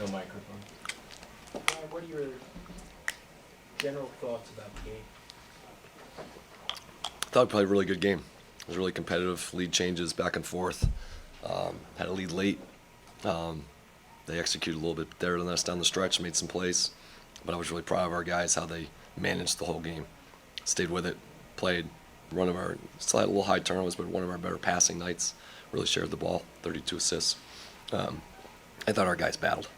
No microphone. What are your general thoughts about the game? I thought we played a really good game. It was really competitive, lead changes back and forth. Had a lead late. They executed a little bit better than us down the stretch, made some plays. But I was really proud of our guys, how they managed the whole game. Stayed with it, played. Still had a little high turnovers, but one of our better passing nights. Really shared the ball, 32 assists. I thought our guys battled.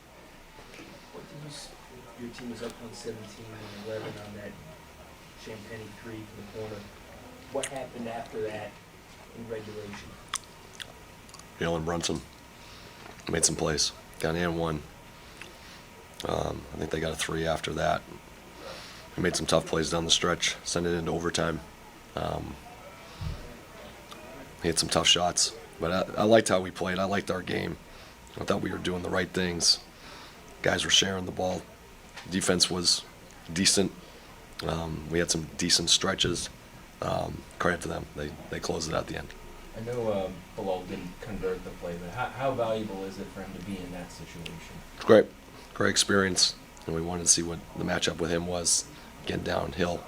What did your team was up on 17 and 11 on that Champagne 3 from the corner. What happened after that in regulation? Jalen Brunson made some plays. Got an and one. I think they got a 3 after that. We made some tough plays down the stretch, sent it into overtime. He had some tough shots, but I liked how we played. I liked our game. I thought we were doing the right things. Guys were sharing the ball. Defense was decent. We had some decent stretches. Credit to them. They closed it at the end. I know Bilal didn't convert the play, but how valuable is it for him to be in that situation? It's great. Great experience. And we wanted to see what the matchup with him was, getting downhill.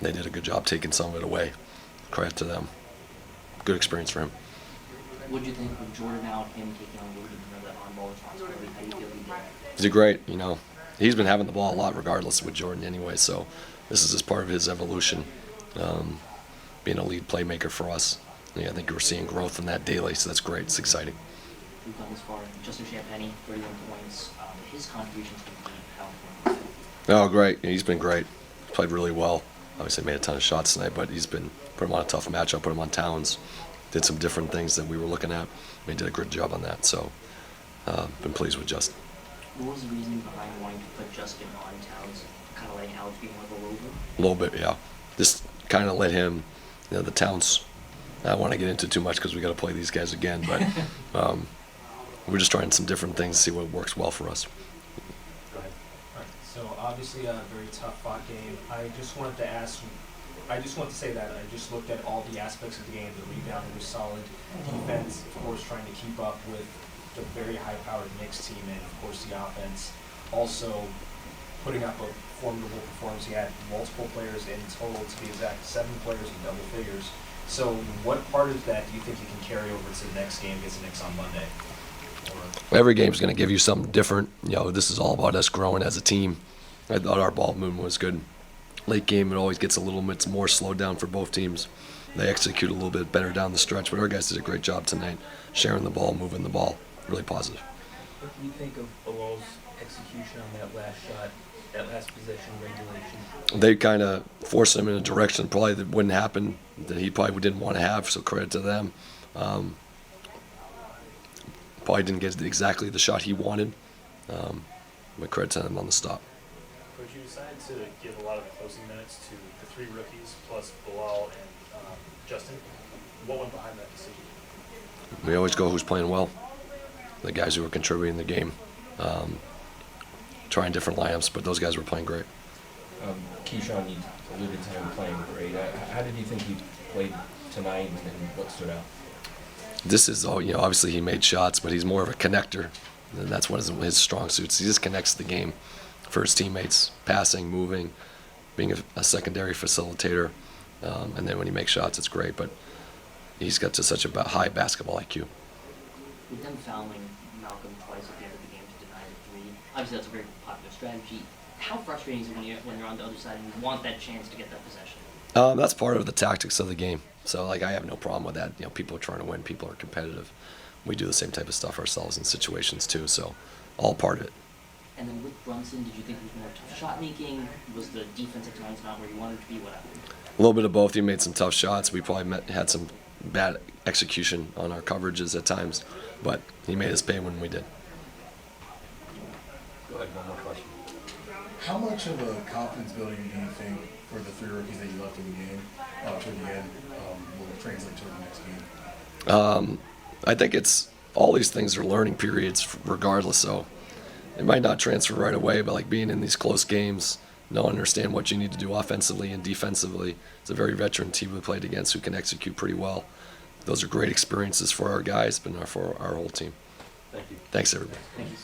They did a good job taking some of it away. Credit to them. Good experience for him. What do you think with Jordan out, him taking on a little bit more of that on-ball responsibility? How do you feel he did? He did great. He's been having the ball a lot regardless with Jordan anyway, so this is just part of his evolution, being a lead playmaker for us. I think we're seeing growth in that daily, so that's great. It's exciting. We've gone this far. Justin Champagne, 31 points. His contribution to the team, how important is that? Oh, great. He's been great. Played really well. Obviously made a ton of shots tonight, but put him on a tough matchup, put him on Towns. Did some different things that we were looking at. He did a good job on that, so been pleased with Justin. What was the reasoning behind wanting to put Justin on Towns, kind of letting Alex be more of a rover? A little bit, yeah. Just kind of let him, the Towns, I don't want to get into too much because we got to play these guys again, but we're just trying some different things to see what works well for us. Go ahead. All right. So obviously a very tough fought game. I just wanted to say that I just looked at all the aspects of the game. The rebounding was solid. Defense, of course, trying to keep up with the very high-powered Knicks team, and of course the offense also putting up a formidable performance. He had multiple players in total, to be exact, 7 players in double figures. So what part of that do you think you can carry over to the next game against the Knicks on Monday? Every game's going to give you something different. This is all about us growing as a team. I thought our ball movement was good. Late game, it always gets a little bit more slowed down for both teams. They execute a little bit better down the stretch, but our guys did a great job tonight, sharing the ball, moving the ball. Really positive. What do you think of Bilal's execution on that last shot, that last possession regulation? They kind of forced him in a direction probably that wouldn't happen, that he probably didn't want to have, so credit to them. Probably didn't get exactly the shot he wanted, but credit to them on the stop. Coach, you decided to give a lot of the closing minutes to the 3 rookies plus Bilal and Justin. What went behind that decision? We always go who's playing well. The guys who are contributing the game, trying different lineups, but those guys were playing great. Keyshawn, you alluded to him playing great. How did you think he played tonight, and what stood out? This is all, obviously he made shots, but he's more of a connector. And that's one of his strong suits. He just connects the game for his teammates, passing, moving, being a secondary facilitator. And then when he makes shots, it's great. But he's got just such a high basketball IQ. With them fouling Malcolm twice at the end of the game to deny the 3, obviously that's a very popular strategy. How frustrating is it when you're on the other side and you want that chance to get that possession? That's part of the tactics of the game. So, I have no problem with that. People are trying to win. People are competitive. We do the same type of stuff ourselves in situations too. So, all part of it. And then with Brunson, did you think it was more tough shot making? Was the defense at times not where you wanted it to be? What happened? A little bit of both. He made some tough shots. We probably had some bad execution on our coverages at times, but he made us pay when we did. Go ahead, one more question. How much of a confidence building do you think for the 3 rookies that you left in the game toward the end will translate to the next game? I think it's all these things are learning periods regardless, so it might not transfer right away, but being in these close games, understand what you need to do offensively and defensively. It's a very veteran team we played against who can execute pretty well. Those are great experiences for our guys, but not for our whole team. Thank you. Thanks, everybody. Thank you.